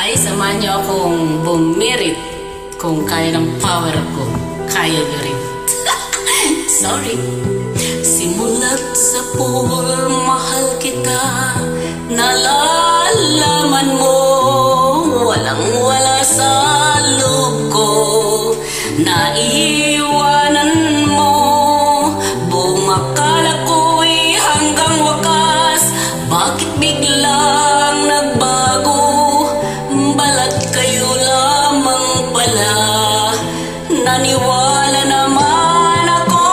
ay samahan niyo akong bumirit. Kung kaya ng power ko, kaya niyo rin. Sorry. Simulat sa pool, mahal kita. Nalalaman mo, walang wala sa loob ko. Naiiwanan mo, buong akala ko'y hanggang wakas. Bakit biglang nagbago? Balat kayo lamang pala. Naniwala naman ako.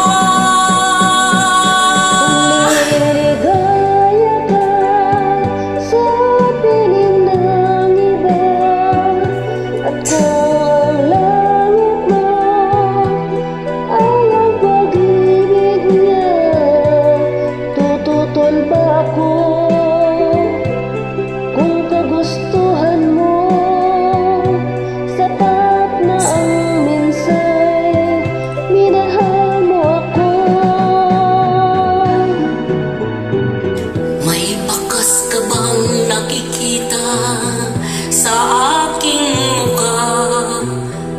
Niligaya ka sa piling ng iba, at kung ang langit mo ay ang pag-ibig niya, tututol ba ako kung kagustuhan mo? Sapat na ang minsay, minahal mo ako. May bakas ka bang nakikita sa aking mukha?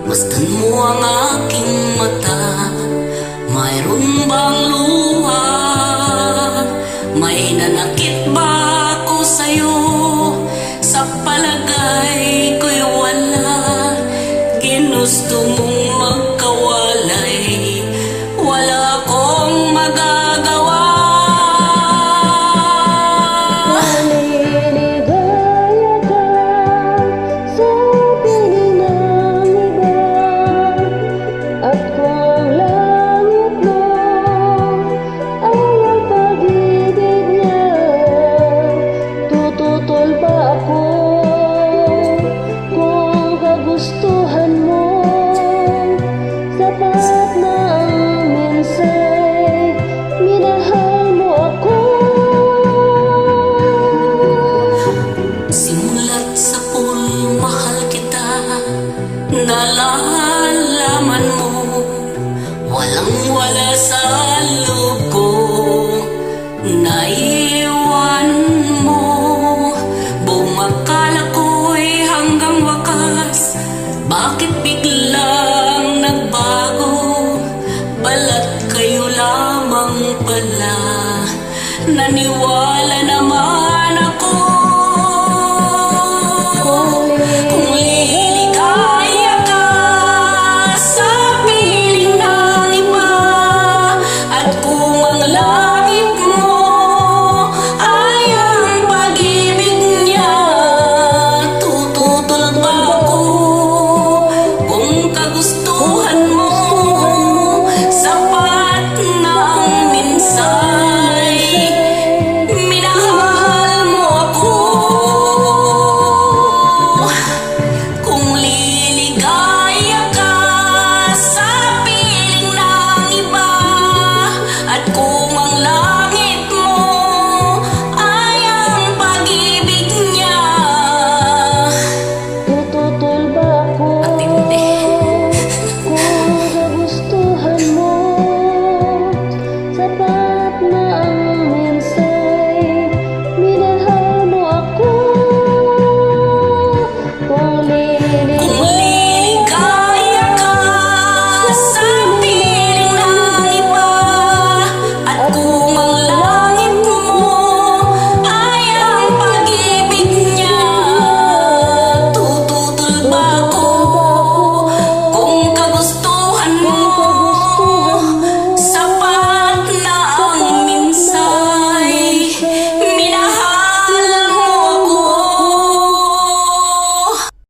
Masdan mo ang aking mata. Mayroon bang luha? May nanakit ba ako sa'yo? Sa palagay ko'y wala. Ginusto mong magkawalay, wala akong magagawa. Niligaya ka sa piling ng iba, at kung ang langit mo ay ang pag-ibig niya, tututol ba ako kung kagustuhan mo? Sapat na ang minsay, minahal mo ako. Simulat sa pool, mahal kita. Nalalaman mo, walang wala sa loob ko. Naiwan mo, buong akala ko'y hanggang wakas. Bakit biglang nagbago? Balat kayo lamang pala. Naniwala